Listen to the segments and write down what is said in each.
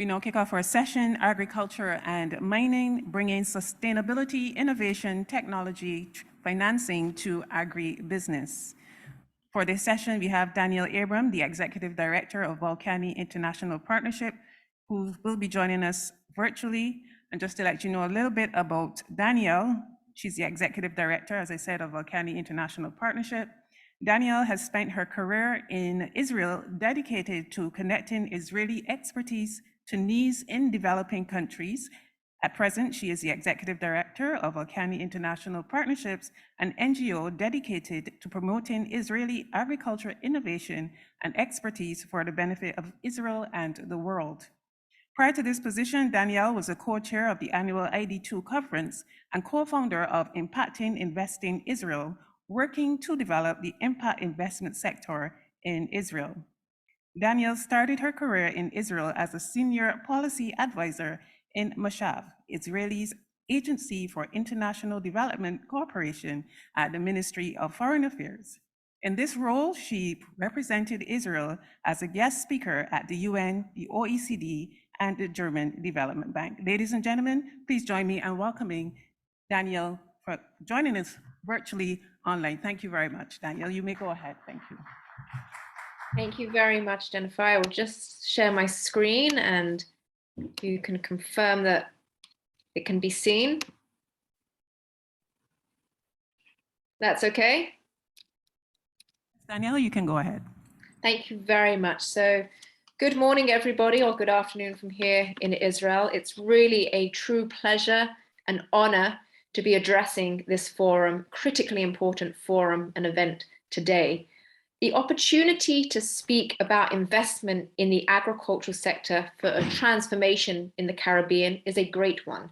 We now kick off our session, Agriculture and Mining, bringing sustainability, innovation, technology, financing to agribusiness. For this session, we have Danielle Abram, the Executive Director of Volcani International Partnership, who will be joining us virtually. And just to let you know a little bit about Danielle, she's the Executive Director, as I said, of Volcani International Partnership. Danielle has spent her career in Israel dedicated to connecting Israeli expertise to needs in developing countries. At present, she is the Executive Director of Volcani International Partnerships, an NGO dedicated to promoting Israeli agriculture innovation and expertise for the benefit of Israel and the world. Prior to this position, Danielle was a co-chair of the annual ID2 conference and co-founder of Impacting Investing Israel, working to develop the impact investment sector in Israel. Danielle started her career in Israel as a senior policy advisor in Mashav, Israel's Agency for International Development Cooperation at the Ministry of Foreign Affairs. In this role, she represented Israel as a guest speaker at the UN, the OECD, and the German Development Bank. Ladies and gentlemen, please join me in welcoming Danielle for joining us virtually online. Thank you very much, Danielle. You may go ahead. Thank you. Thank you very much, Jennifer. I will just share my screen and you can confirm that it can be seen. That's okay? Danielle, you can go ahead. Thank you very much. So good morning, everybody, or good afternoon from here in Israel. It's really a true pleasure and honor to be addressing this forum, critically important forum and event today. The opportunity to speak about investment in the agricultural sector for a transformation in the Caribbean is a great one.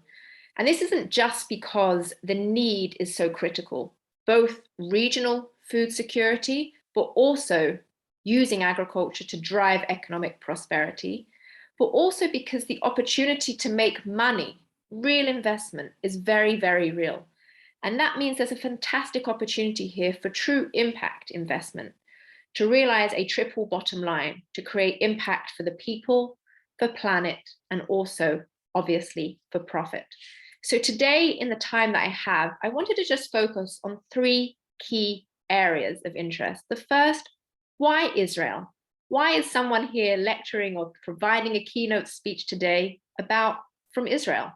And this isn't just because the need is so critical, both regional food security, but also using agriculture to drive economic prosperity, but also because the opportunity to make money, real investment, is very, very real. And that means there's a fantastic opportunity here for true impact investment, to realize a triple bottom line, to create impact for the people, for planet, and also, obviously, for profit. So today, in the time that I have, I wanted to just focus on three key areas of interest. The first, why Israel? Why is someone here lecturing or providing a keynote speech today from Israel?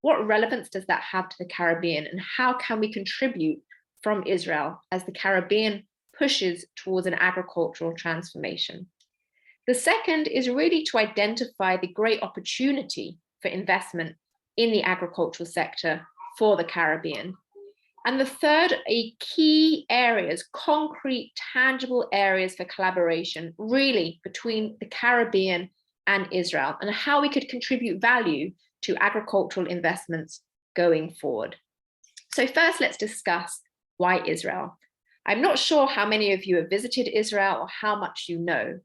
What relevance does that have to the Caribbean, and how can we contribute from Israel as the Caribbean pushes towards an agricultural transformation? The second is really to identify the great opportunity for investment in the agricultural sector for the Caribbean. And the third, a key areas, concrete, tangible areas for collaboration, really between the Caribbean and Israel, and how we could contribute value to agricultural investments going forward. So first, let's discuss why Israel. I'm not sure how many of you have visited Israel or how much you know,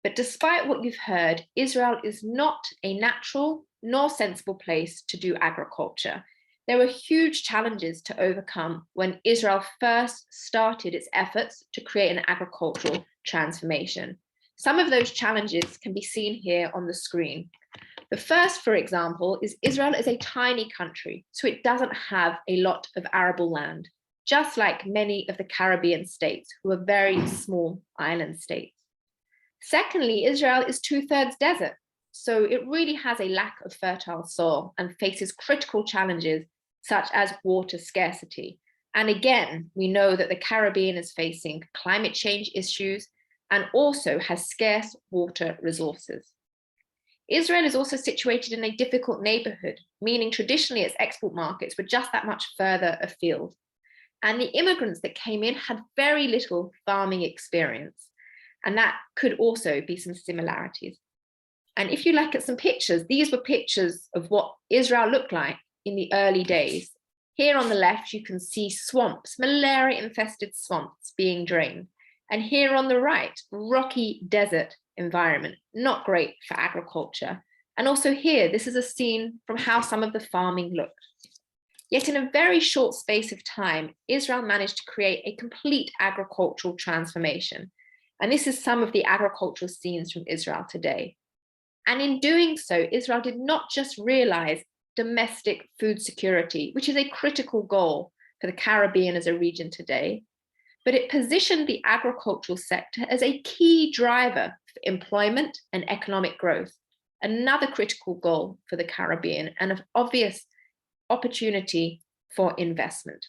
but despite what you've heard, Israel is not a natural nor sensible place to do agriculture. There were huge challenges to overcome when Israel first started its efforts to create an agricultural transformation. Some of those challenges can be seen here on the screen. The first, for example, is Israel is a tiny country, so it doesn't have a lot of arable land, just like many of the Caribbean states who are very small island states. Secondly, Israel is 2/3 desert, so it really has a lack of fertile soil and faces critical challenges such as water scarcity. And again, we know that the Caribbean is facing climate change issues and also has scarce water resources. Israel is also situated in a difficult neighborhood, meaning traditionally its export markets were just that much further afield. And the immigrants that came in had very little farming experience. And that could also be some similarities. And if you look at some pictures, these were pictures of what Israel looked like in the early days. Here on the left, you can see swamps, malaria-infested swamps being drained. And here on the right, rocky desert environment, not great for agriculture. And also here, this is a scene from how some of the farming looked. Yet in a very short space of time, Israel managed to create a complete agricultural transformation. And this is some of the agricultural scenes from Israel today. And in doing so, Israel did not just realize domestic food security, which is a critical goal for the Caribbean as a region today, but it positioned the agricultural sector as a key driver for employment and economic growth, another critical goal for the Caribbean and of obvious opportunity for investment.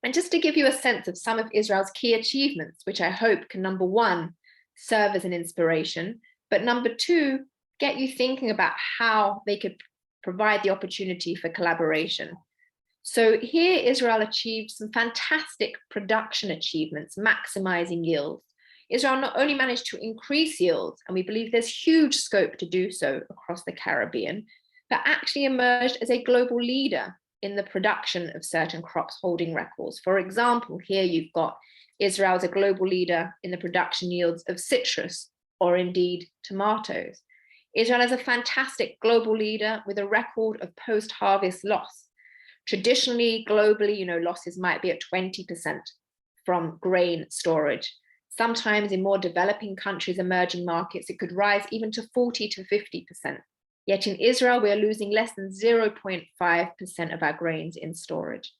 And just to give you a sense of some of Israel's key achievements, which I hope can, number one, serve as an inspiration, but number two, get you thinking about how they could provide the opportunity for collaboration. So here, Israel achieved some fantastic production achievements, maximizing yields. Israel not only managed to increase yields, and we believe there's huge scope to do so across the Caribbean, but actually emerged as a global leader in the production of certain crops holding records. For example, here you've got Israel as a global leader in the production yields of citrus, or indeed tomatoes. Israel is a fantastic global leader with a record of post-harvest loss. Traditionally, globally, losses might be at 20% from grain storage. Sometimes in more developing countries, emerging markets, it could rise even to 40 to 50%. Yet in Israel, we are losing less than 0.5% of our grains in storage.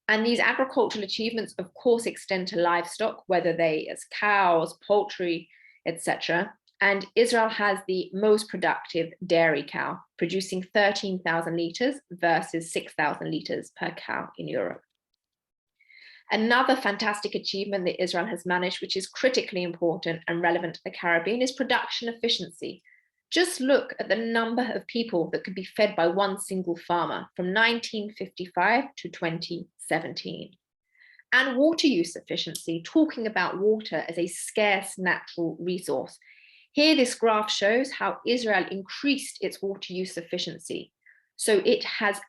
And these agricultural achievements, of course, extend to livestock, whether they as cows, poultry, etc. And Israel has the most productive dairy cow, producing 13,000 litres versus 6,000 litres per cow in Europe. Another fantastic achievement that Israel has managed, which is critically important and relevant to the Caribbean, is production efficiency. Just look at the number of people that could be fed by one single farmer from 1955 to 2017. And water use efficiency, talking about water as a scarce natural resource. Here, this graph shows how Israel increased its water use efficiency. So it has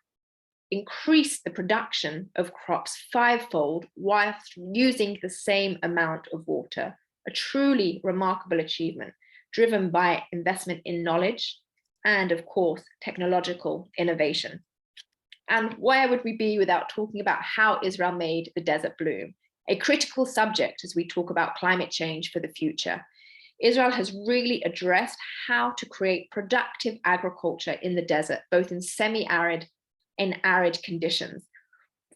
increased the production of crops fivefold whilst using the same amount of water, a truly remarkable achievement driven by investment in knowledge and, of course, technological innovation. And where would we be without talking about how Israel made the desert bloom, a critical subject as we talk about climate change for the future. Israel has really addressed how to create productive agriculture in the desert, both in semi-arid and arid conditions,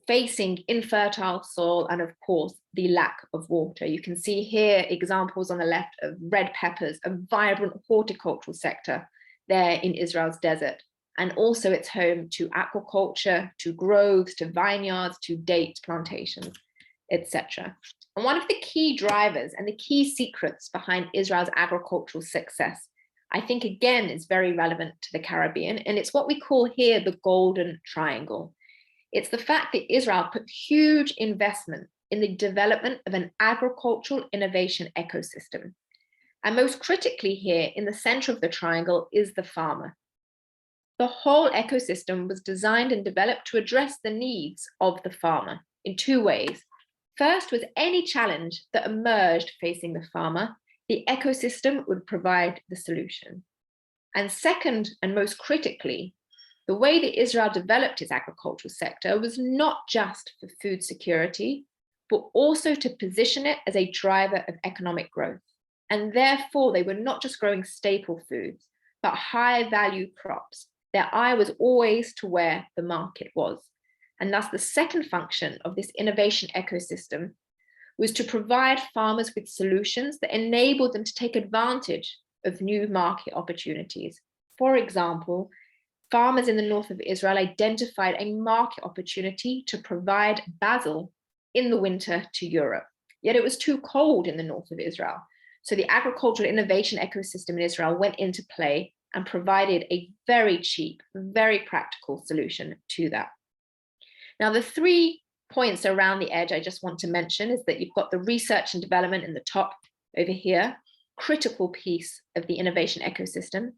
facing infertile soil and, of course, the lack of water. You can see here examples on the left of red peppers, a vibrant horticultural sector there in Israel's desert. And also it's home to aquaculture, to groves, to vineyards, to date plantations, etc. And one of the key drivers and the key secrets behind Israel's agricultural success, I think, again, is very relevant to the Caribbean. And it's what we call here the Golden Triangle. It's the fact that Israel put huge investment in the development of an agricultural innovation ecosystem. And most critically here, in the center of the triangle, is the farmer. The whole ecosystem was designed and developed to address the needs of the farmer in two ways. First was any challenge that emerged facing the farmer, the ecosystem would provide the solution. And second, and most critically, the way that Israel developed its agricultural sector was not just for food security, but also to position it as a driver of economic growth. And therefore, they were not just growing staple foods, but high value crops. Their eye was always to where the market was. And thus the second function of this innovation ecosystem was to provide farmers with solutions that enabled them to take advantage of new market opportunities. For example, farmers in the north of Israel identified a market opportunity to provide basil in the winter to Europe. Yet it was too cold in the north of Israel. So the agricultural innovation ecosystem in Israel went into play and provided a very cheap, very practical solution to that. Now, the 3 points around the edge I just want to mention is that you've got the research and development in the top over here, critical piece of the innovation ecosystem.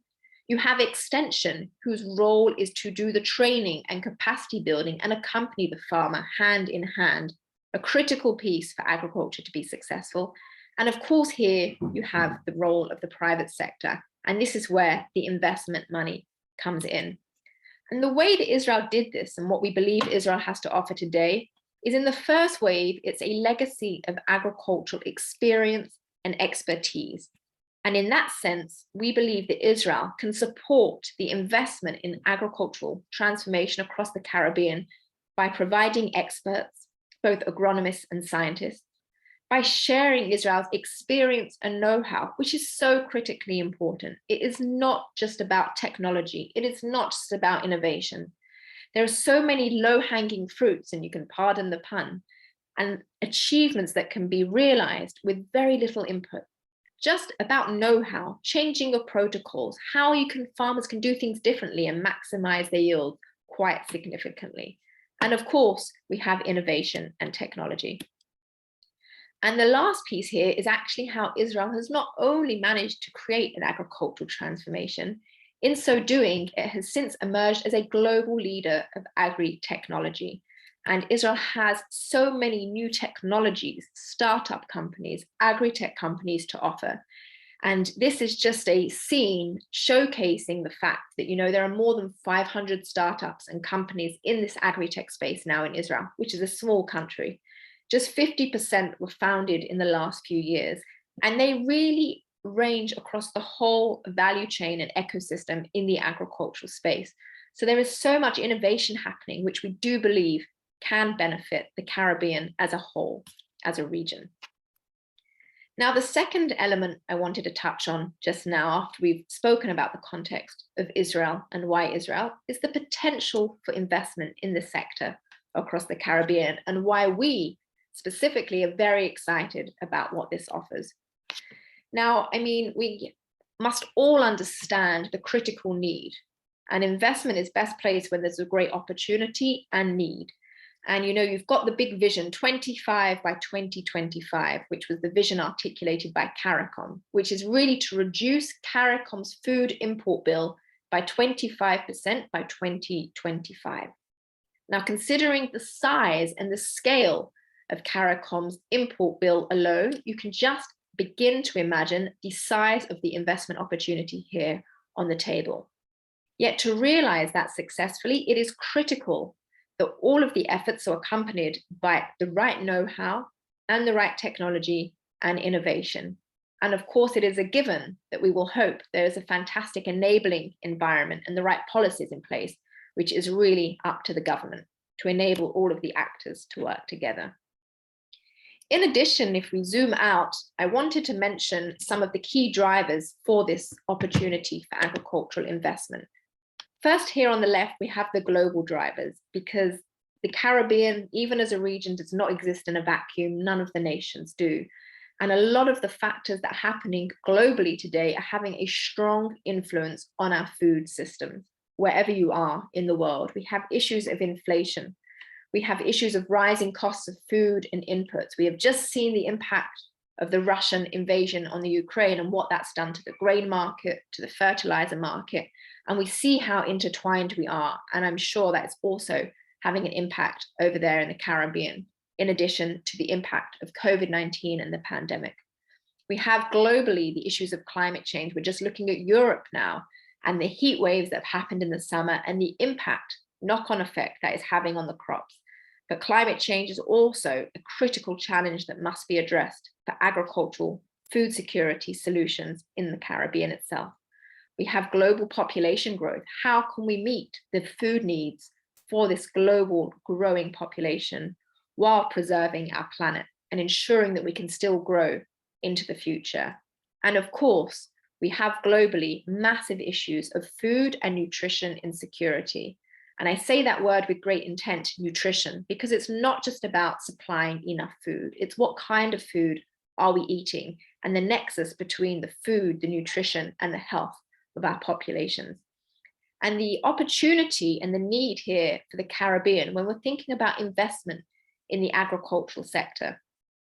You have extension, whose role is to do the training and capacity building and accompany the farmer hand in hand, a critical piece for agriculture to be successful. And of course, here you have the role of the private sector. And this is where the investment money comes in. And the way that Israel did this and what we believe Israel has to offer today is, in the first wave, it's a legacy of agricultural experience and expertise. And in that sense, we believe that Israel can support the investment in agricultural transformation across the Caribbean by providing experts, both agronomists and scientists, by sharing Israel's experience and know-how, which is so critically important. It is not just about technology. It is not just about innovation. There are so many low-hanging fruits, and you can pardon the pun, and achievements that can be realized with very little input. Just about know-how, changing of protocols, how farmers can do things differently and maximize their yield quite significantly. And of course, we have innovation and technology. And the last piece here is actually how Israel has not only managed to create an agricultural transformation, in so doing, it has since emerged as a global leader of agri-technology. And Israel has so many new technologies, startup companies, agri-tech companies to offer. And this is just a scene showcasing the fact that, there are more than 500 startups and companies in this agri-tech space now in Israel, which is a small country. Just 50% were founded in the last few years. And they really range across the whole value chain and ecosystem in the agricultural space. So there is so much innovation happening, which we do believe can benefit the Caribbean as a whole, as a region. Now, the second element I wanted to touch on just now, after we've spoken about the context of Israel and why Israel, is the potential for investment in this sector across the Caribbean, and why we specifically are very excited about what this offers. Now, we must all understand the critical need, and investment is best placed when there's a great opportunity and need. And you've got the big vision 25 by 2025, which was the vision articulated by CARICOM, which is really to reduce CARICOM's food import bill by 25% by 2025. Now, considering the size and the scale of CARICOM's import bill alone, you can just begin to imagine the size of the investment opportunity here on the table. Yet to realize that successfully, it is critical that all of the efforts are accompanied by the right know-how and the right technology and innovation. And of course, it is a given that we will hope there is a fantastic enabling environment and the right policies in place, which is really up to the government to enable all of the actors to work together. In addition, if we zoom out, I wanted to mention some of the key drivers for this opportunity for agricultural investment. First, here on the left, we have the global drivers, because the Caribbean, even as a region, does not exist in a vacuum. None of the nations do. And a lot of the factors that are happening globally today are having a strong influence on our food systems, wherever you are in the world. We have issues of inflation. We have issues of rising costs of food and inputs. We have just seen the impact of the Russian invasion on the Ukraine and what that's done to the grain market, to the fertilizer market. And we see how intertwined we are. And I'm sure that's also having an impact over there in the Caribbean, in addition to the impact of COVID-19 and the pandemic. We have globally the issues of climate change. We're just looking at Europe now and the heat waves that have happened in the summer and the impact, knock-on effect that is having on the crops. But climate change is also a critical challenge that must be addressed for agricultural food security solutions in the Caribbean itself. We have global population growth. How can we meet the food needs for this global growing population while preserving our planet and ensuring that we can still grow into the future? And of course, we have globally massive issues of food and nutrition insecurity. And I say that word with great intent, nutrition, because it's not just about supplying enough food. It's what kind of food are we eating, and the nexus between the food, the nutrition, and the health of our populations. And the opportunity and the need here for the Caribbean, when we're thinking about investment in the agricultural sector,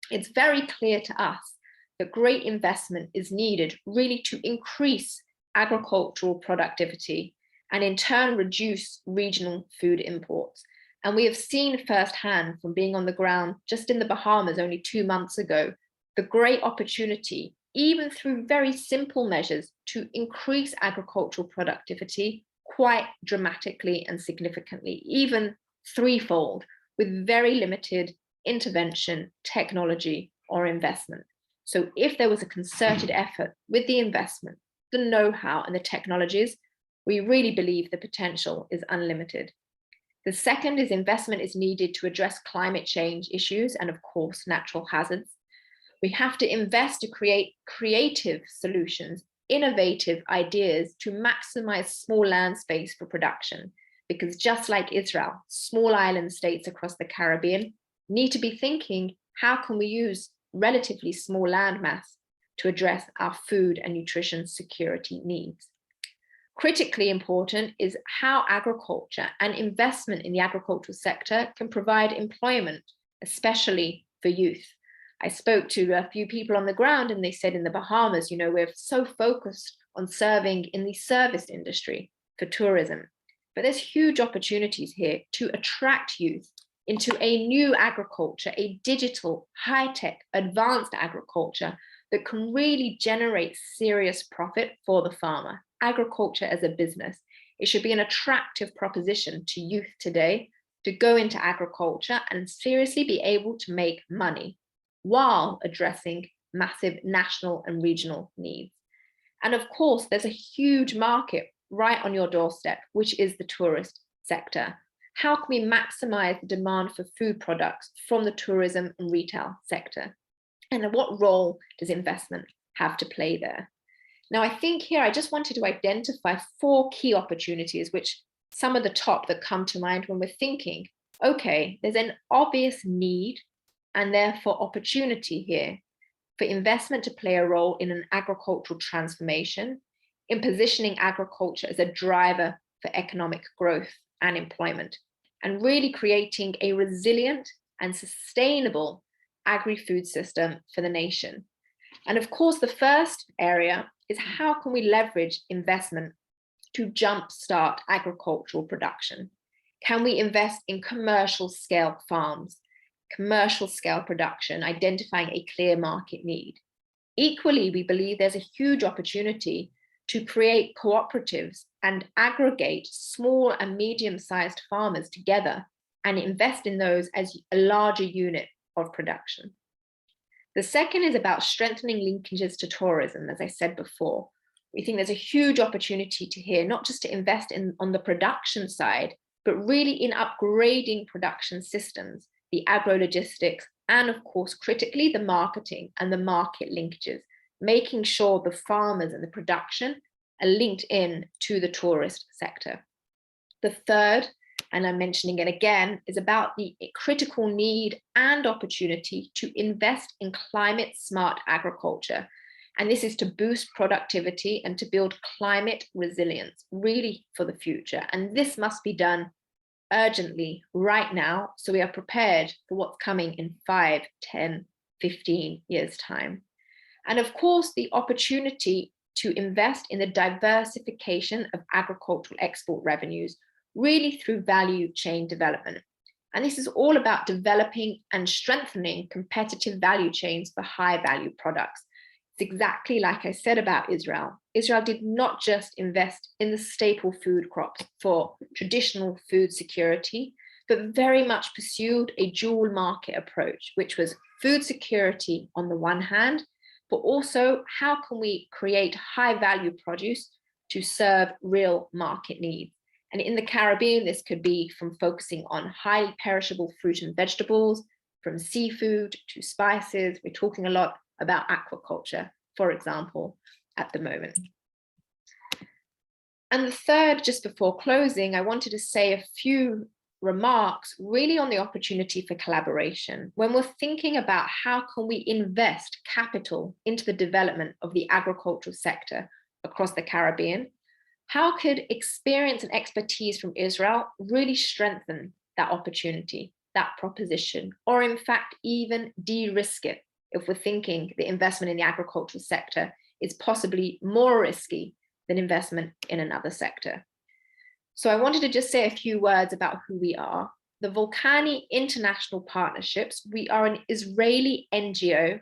it's very clear to us that great investment is needed really to increase agricultural productivity and in turn reduce regional food imports. And we have seen firsthand from being on the ground just in the Bahamas only 2 months ago, the great opportunity, even through very simple measures, to increase agricultural productivity quite dramatically and significantly, even threefold, with very limited intervention, technology, or investment. So if there was a concerted effort with the investment, the know-how and the technologies, we really believe the potential is unlimited. The second is investment is needed to address climate change issues and of course, natural hazards. We have to invest to create creative solutions, innovative ideas to maximize small land space for production. Because just like Israel, small island states across the Caribbean need to be thinking, how can we use relatively small land mass to address our food and nutrition security needs? Critically important is how agriculture and investment in the agricultural sector can provide employment, especially for youth. I spoke to a few people on the ground and they said in the Bahamas, you know, we're so focused on serving in the service industry for tourism, but there's huge opportunities here to attract youth into a new agriculture, a digital, high-tech, advanced agriculture that can really generate serious profit for the farmer. Agriculture as a business, it should be an attractive proposition to youth today to go into agriculture and seriously be able to make money while addressing massive national and regional needs. And of course, there's a huge market right on your doorstep, which is the tourist sector. How can we maximize the demand for food products from the tourism and retail sector? And what role does investment have to play there? Now, I think here I just wanted to identify 4 key opportunities, which some of the top that come to mind when we're thinking, okay, there's an obvious need and therefore opportunity here for investment to play a role in an agricultural transformation, in positioning agriculture as a driver for economic growth and employment, and really creating a resilient and sustainable agri-food system for the nation. And of course, the first area is how can we leverage investment to jumpstart agricultural production? Can we invest in commercial scale farms, commercial scale production, identifying a clear market need? Equally, we believe there's a huge opportunity to create cooperatives and aggregate small and medium-sized farmers together and invest in those as a larger unit of production. The second is about strengthening linkages to tourism, as I said before. We think there's a huge opportunity to here, not just to invest on the production side, but really in upgrading production systems, the agro-logistics, and of course, critically, the marketing and the market linkages, making sure the farmers and the production are linked in to the tourist sector. The third, and I'm mentioning it again, is about the critical need and opportunity to invest in climate smart agriculture. And this is to boost productivity and to build climate resilience, really for the future. And this must be done urgently right now, so we are prepared for what's coming in 5, 10, 15 years' time. And of course, the opportunity to invest in the diversification of agricultural export revenues, really through value chain development. And this is all about developing and strengthening competitive value chains for high value products. It's exactly like I said about Israel. Israel did not just invest in the staple food crops for traditional food security, but very much pursued a dual market approach, which was food security on the one hand, but also how can we create high value produce to serve real market needs. And in the Caribbean, this could be from focusing on highly perishable fruit and vegetables, from seafood to spices. We're talking a lot about aquaculture, for example, at the moment. And the third, just before closing, I wanted to say a few remarks really on the opportunity for collaboration. When we're thinking about how can we invest capital into the development of the agricultural sector across the Caribbean, how could experience and expertise from Israel really strengthen that opportunity, that proposition, or in fact, even de-risk it if we're thinking the investment in the agricultural sector is possibly more risky than investment in another sector? So I wanted to just say a few words about who we are. The Volcani International Partnerships, we are an Israeli NGO,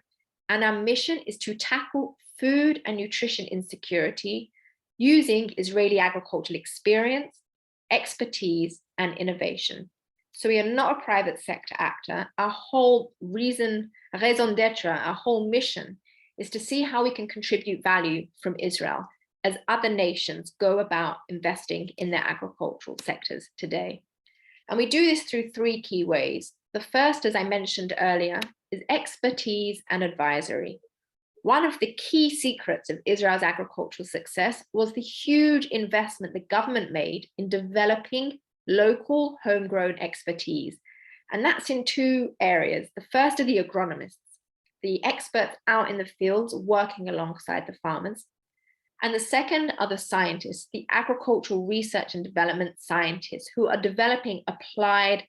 and our mission is to tackle food and nutrition insecurity using Israeli agricultural experience, expertise, and innovation. So we are not a private sector actor. Our whole raison d'etre, our whole mission is to see how we can contribute value from Israel as other nations go about investing in their agricultural sectors today. And we do this through three key ways. The first, as I mentioned earlier, is expertise and advisory. One of the key secrets of Israel's agricultural success was the huge investment the government made in developing local homegrown expertise. And that's in two areas. The first are the agronomists, the experts out in the fields working alongside the farmers. And the second are the scientists, the agricultural research and development scientists who are developing applied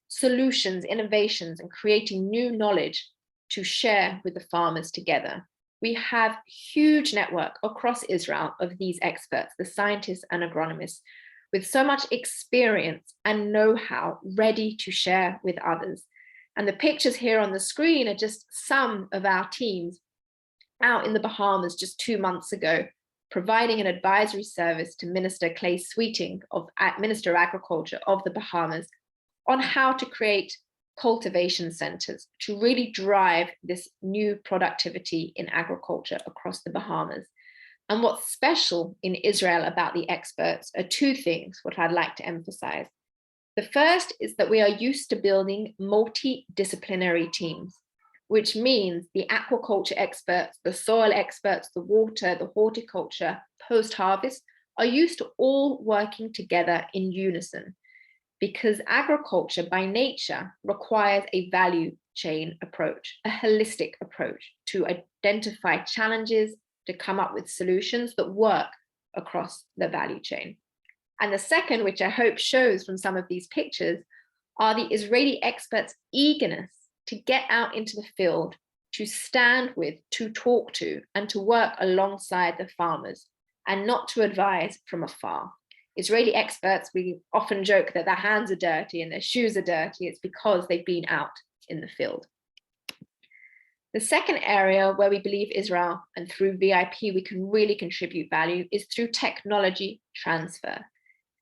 solutions, innovations, and creating new knowledge to share with the farmers together. We have a huge network across Israel of these experts, the scientists and agronomists, with so much experience and know-how ready to share with others. And the pictures here on the screen are just some of our teams out in the Bahamas just 2 months ago, providing an advisory service to Minister Clay Sweeting, Minister of Agriculture of the Bahamas, on how to create cultivation centers to really drive this new productivity in agriculture across the Bahamas. And what's special in Israel about the experts are two things, what I'd like to emphasize. The first is that we are used to building multidisciplinary teams, which means the aquaculture experts, the soil experts, the water, the horticulture, post-harvest are used to all working together in unison, because agriculture by nature requires a value chain approach, a holistic approach to identify challenges, to come up with solutions that work across the value chain. And the second, which I hope shows from some of these pictures, are the Israeli experts' eagerness to get out into the field, to stand with, to talk to, and to work alongside the farmers, and not to advise from afar. Israeli experts, we often joke that their hands are dirty and their shoes are dirty. It's because they've been out in the field. The second area where we believe Israel and through VIP we can really contribute value is through technology transfer.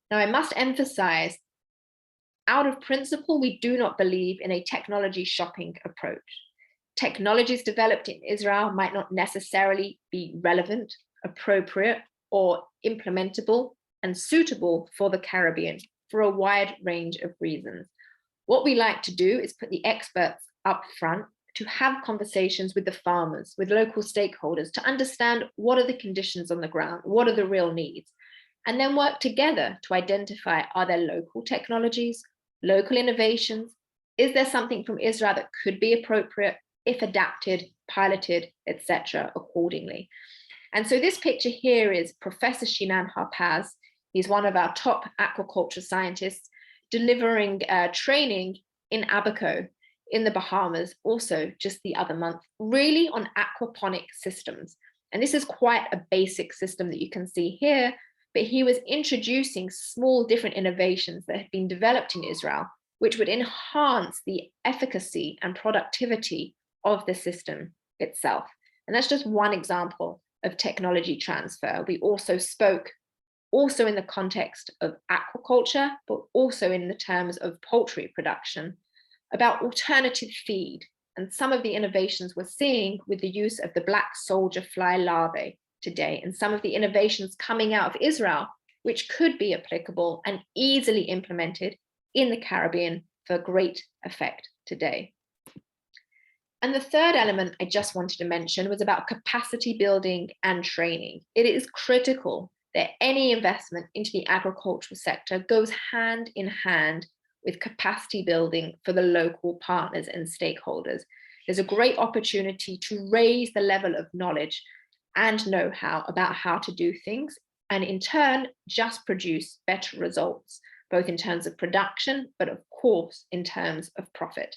Now, I must emphasize, out of principle, we do not believe in a technology shopping approach. Technologies developed in Israel might not necessarily be relevant, appropriate, or implementable and suitable for the Caribbean for a wide range of reasons. What we like to do is put the experts up front to have conversations with the farmers, with local stakeholders, to understand what are the conditions on the ground, what are the real needs, and then work together to identify, are there local technologies, local innovations? Is there something from Israel that could be appropriate if adapted, piloted, etc. accordingly? And so this picture here is Professor Shinan Harpaz. He's one of our top aquaculture scientists delivering training in Abaco in the Bahamas, also just the other month, really on aquaponic systems. And this is quite a basic system that you can see here, but he was introducing small different innovations that had been developed in Israel, which would enhance the efficacy and productivity of the system itself. And that's just one example of technology transfer. We also spoke in the context of aquaculture, but also in the terms of poultry production, about alternative feed and some of the innovations we're seeing with the use of the black soldier fly larvae today, and some of the innovations coming out of Israel, which could be applicable and easily implemented in the Caribbean for great effect today. And the third element I just wanted to mention was about capacity building and training. It is critical that any investment into the agricultural sector goes hand in hand with capacity building for the local partners and stakeholders. There's a great opportunity to raise the level of knowledge and know-how about how to do things, and in turn, just produce better results, both in terms of production, but of course, in terms of profit.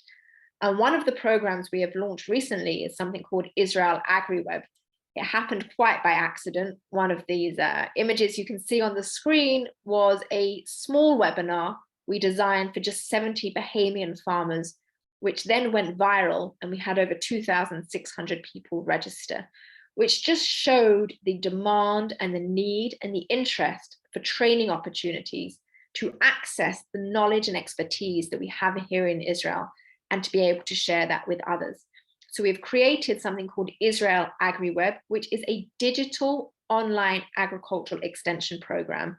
And one of the programs we have launched recently is something called Israel AgriWeb. It happened quite by accident. One of these images you can see on the screen was a small webinar we designed for just 70 Bahamian farmers, which then went viral, and we had over 2,600 people register, which just showed the demand and the need and the interest for training opportunities to access the knowledge and expertise that we have here in Israel and to be able to share that with others. So we've created something called Israel AgriWeb, which is a digital online agricultural extension program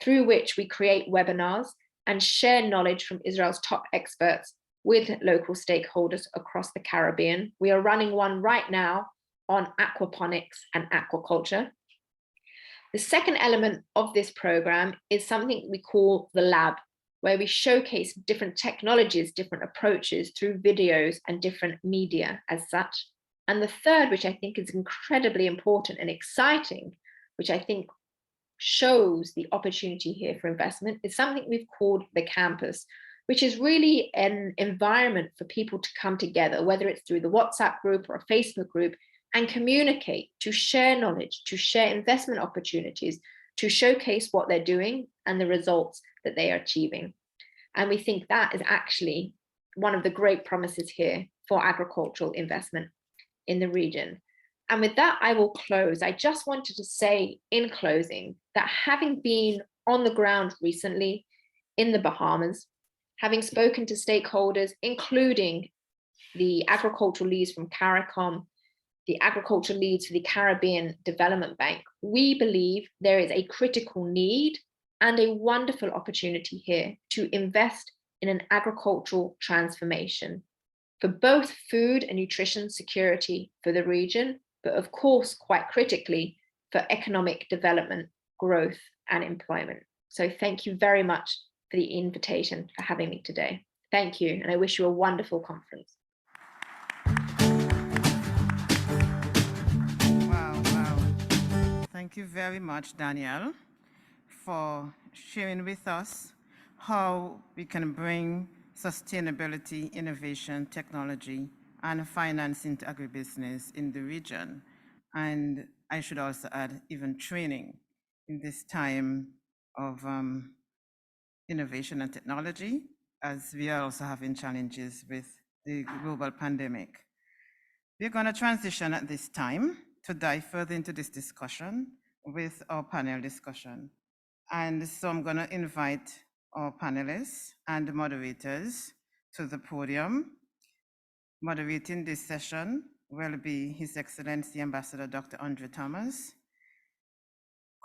through which we create webinars and share knowledge from Israel's top experts with local stakeholders across the Caribbean. We are running one right now on aquaponics and aquaculture. The second element of this program is something we call the lab, where we showcase different technologies, different approaches through videos and different media as such. And the third, which I think is incredibly important and exciting, which I think shows the opportunity here for investment, is something we've called the campus, which is really an environment for people to come together, whether it's through the WhatsApp group or a Facebook group, and communicate, to share knowledge, to share investment opportunities, to showcase what they're doing and the results that they are achieving. And we think that is actually one of the great promises here for agricultural investment in the region. And with that, I will close. I just wanted to say in closing that having been on the ground recently in the Bahamas, having spoken to stakeholders, including the agricultural leads from CARICOM, the agriculture leads for the Caribbean Development Bank, we believe there is a critical need and a wonderful opportunity here to invest in an agricultural transformation for both food and nutrition security for the region, but of course, quite critically, for economic development, growth, and employment. So thank you very much for the invitation, for having me today. Thank you, and I wish you a wonderful conference. Thank you very much, Danielle, for sharing with us how we can bring sustainability, innovation, technology, and finance into agribusiness in the region. And I should also add even training in this time of innovation and technology, as we are also having challenges with the global pandemic. We're going to transition at this time to dive further into this discussion with our panel discussion. And so I'm going to invite our panelists and moderators to the podium. Moderating this session will be His Excellency Ambassador Dr. Andre Thomas,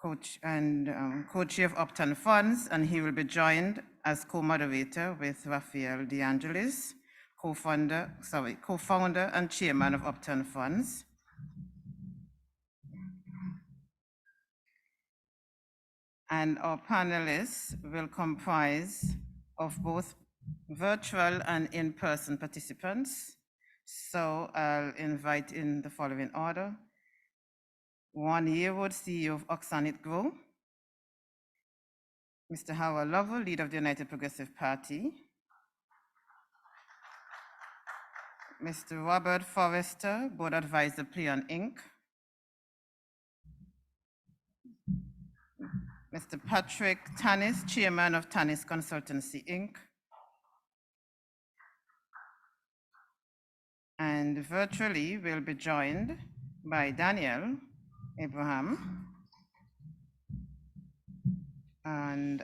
co-chair of Upton Funds, and he will be joined as co-moderator with Raphael DeAngelis, co-founder and chairman of Upton Funds. And our panelists will comprise of both virtual and in-person participants. So I'll invite in the following order: Juan Yearwood, CEO of Oxanit Grow; Mr. Howard Lovell, leader of the United Progressive Party; Mr. Robert Forrester, board advisor, Pleon Inc.; Mr. Patrick Tannis, chairman of Tannis Consultancy Inc.; and virtually we'll be joined by Danielle Abraham, and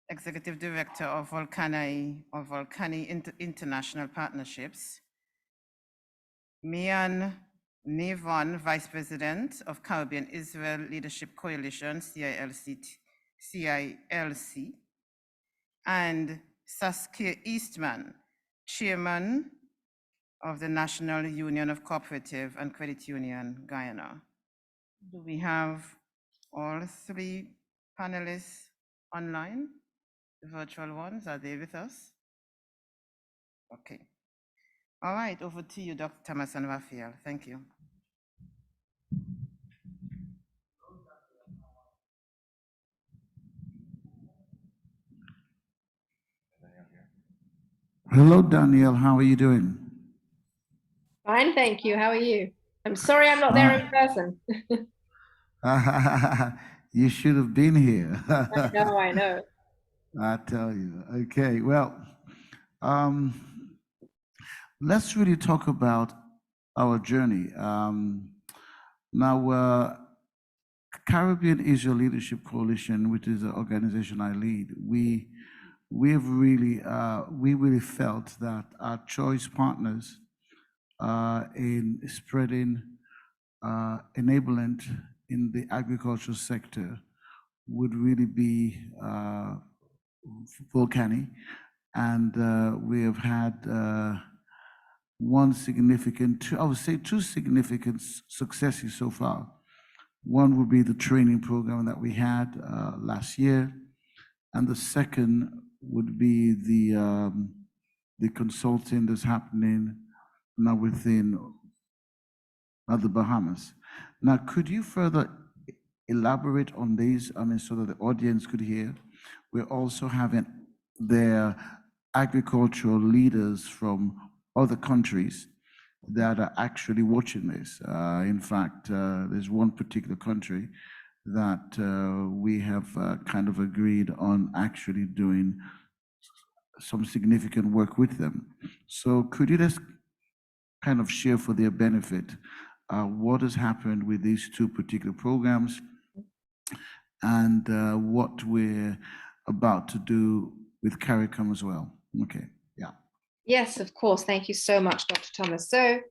Executive Director of Volcani International Partnerships; Mian Nevon, Vice President of Caribbean Israel Leadership Coalition, CILC, and Saskia Eastman, Chairman of the National Union of Cooperative and Credit Union, Guyana. Do we have all three panelists online? The virtual ones, are they with us? Okay. All right, over to you, Dr. Thomas and Raphael. Thank you. Hello, Danielle. How are you doing? Fine, thank you. How are you? I'm sorry I'm not there in person. You should have been here. I know. I tell you. Okay, well, let's really talk about our journey. Now, Caribbean Israel Leadership Coalition, which is the organization I lead, we we really felt that our choice partners in spreading enablement in the agricultural sector would really be Volcani, and we have had I would say two significant successes so far. One would be the training program that we had last year, and the second would be the consulting that's happening now within the Bahamas. Now, could you further elaborate on these? I mean, so that the audience could hear. We're also having their agricultural leaders from other countries that are actually watching this. In fact, there's one particular country that we have kind of agreed on actually doing some significant work with them. So could you just kind of share for their benefit what has happened with these two particular programs and what we're about to do with CARICOM as well? Okay, yeah. Yes, of course. Thank you so much, Dr. Thomas. So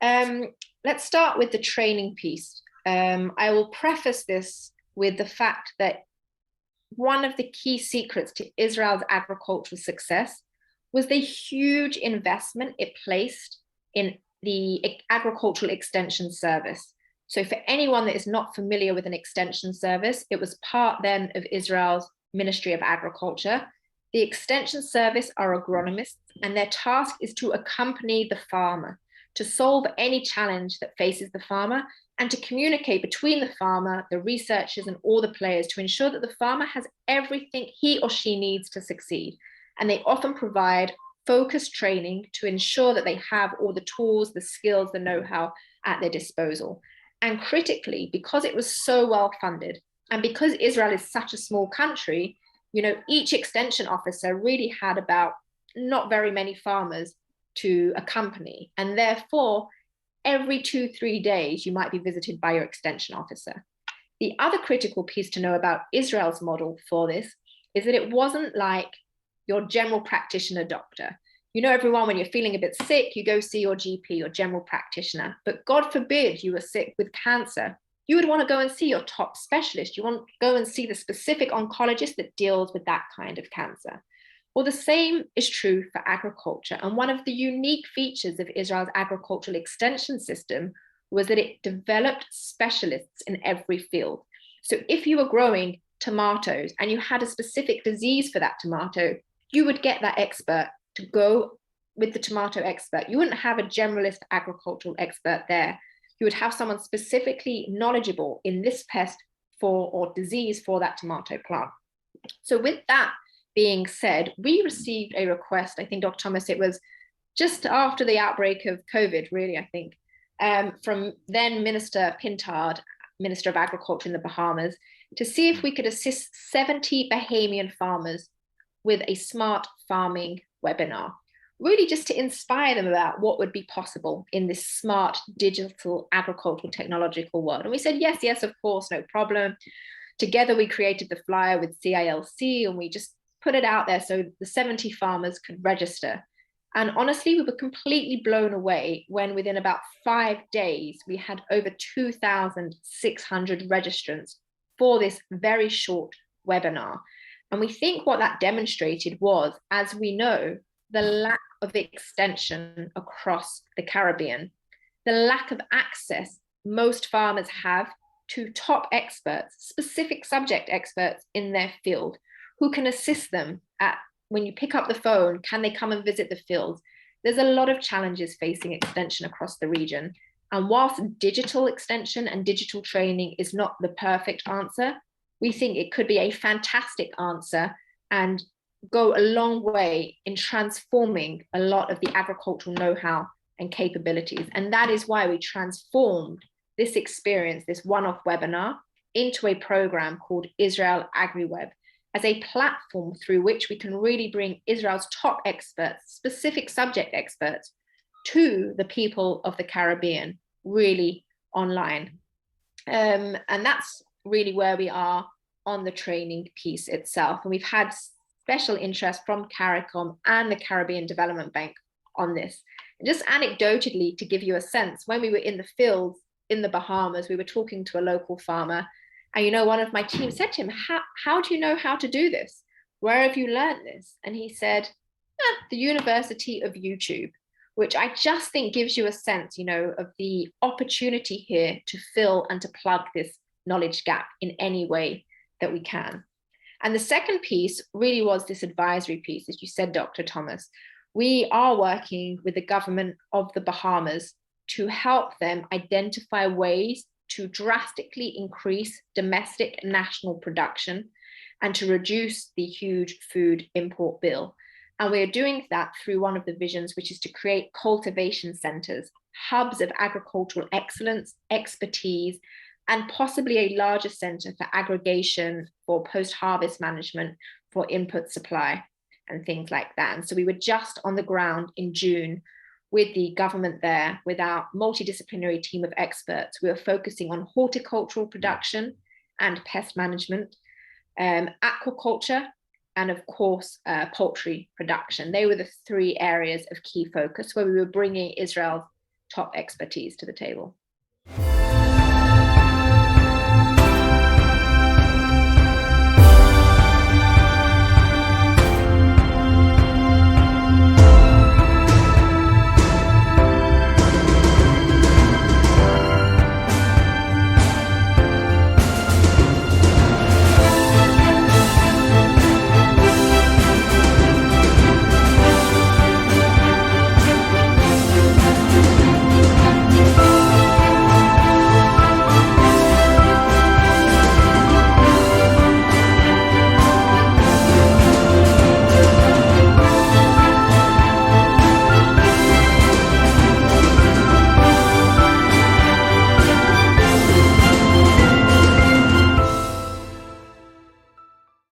let's start with the training piece. I will preface this with the fact that one of the key secrets to Israel's agricultural success was the huge investment it placed in the agricultural extension service. So for anyone that is not familiar with an extension service, it was part then of Israel's Ministry of Agriculture. The extension service are agronomists, and their task is to accompany the farmer, to solve any challenge that faces the farmer, and to communicate between the farmer, the researchers, and all the players to ensure that the farmer has everything he or she needs to succeed. And they often provide focused training to ensure that they have all the tools, the skills, the know-how at their disposal. And critically, because it was so well funded, and because Israel is such a small country, each extension officer really had about not very many farmers to accompany. And therefore, every 2-3 days, you might be visited by your extension officer. The other critical piece to know about Israel's model for this is that it wasn't like your general practitioner doctor. Everyone, when you're feeling a bit sick, you go see your GP, your general practitioner. But God forbid you were sick with cancer. You would want to go and see your top specialist. You want to go and see the specific oncologist that deals with that kind of cancer. Well, the same is true for agriculture. And one of the unique features of Israel's agricultural extension system was that it developed specialists in every field. So if you were growing tomatoes and you had a specific disease for that tomato, you would get that expert to go with the tomato expert. You wouldn't have a generalist agricultural expert there. You would have someone specifically knowledgeable in this pest or disease for that tomato plant. So with that being said, we received a request, I think, Dr. Thomas, it was just after the outbreak of COVID, really, I think, from then Minister Pintard, Minister of Agriculture in the Bahamas, to see if we could assist 70 Bahamian farmers with a smart farming webinar, really just to inspire them about what would be possible in this smart digital agricultural technological world. And we said, yes, of course, no problem. Together, we created the flyer with CILC, and we just put it out there so the 70 farmers could register. And honestly, we were completely blown away when within about 5 days, we had over 2,600 registrants for this very short webinar. And we think what that demonstrated was, as we know, the lack of extension across the Caribbean, the lack of access most farmers have to top experts, specific subject experts in their field, who can assist them at, when you pick up the phone, can they come and visit the fields? There's a lot of challenges facing extension across the region. And whilst digital extension and digital training is not the perfect answer, we think it could be a fantastic answer and go a long way in transforming a lot of the agricultural know-how and capabilities. And that is why we transformed this experience, this one-off webinar, into a program called Israel AgriWeb, as a platform through which we can really bring Israel's top experts, specific subject experts, to the people of the Caribbean, really online. And that's really where we are on the training piece itself. And we've had special interest from CARICOM and the Caribbean Development Bank on this. And just anecdotally, to give you a sense, when we were in the fields in the Bahamas, we were talking to a local farmer, and one of my team said to him, how do you know how to do this? Where have you learned this? And he said, the University of YouTube, which I just think gives you a sense, of the opportunity here to fill and to plug this knowledge gap in any way that we can. And the second piece really was this advisory piece, as you said, Dr. Thomas. We are working with the government of the Bahamas to help them identify ways to drastically increase domestic national production and to reduce the huge food import bill. And we're doing that through one of the visions, which is to create cultivation centers, hubs of agricultural excellence, expertise, and possibly a larger center for aggregation, for post-harvest management, for input supply, and things like that. And so we were just on the ground in June with the government there, with our multidisciplinary team of experts. We were focusing on horticultural production and pest management, aquaculture, and of course, poultry production. They were the three areas of key focus where we were bringing Israel's top expertise to the table.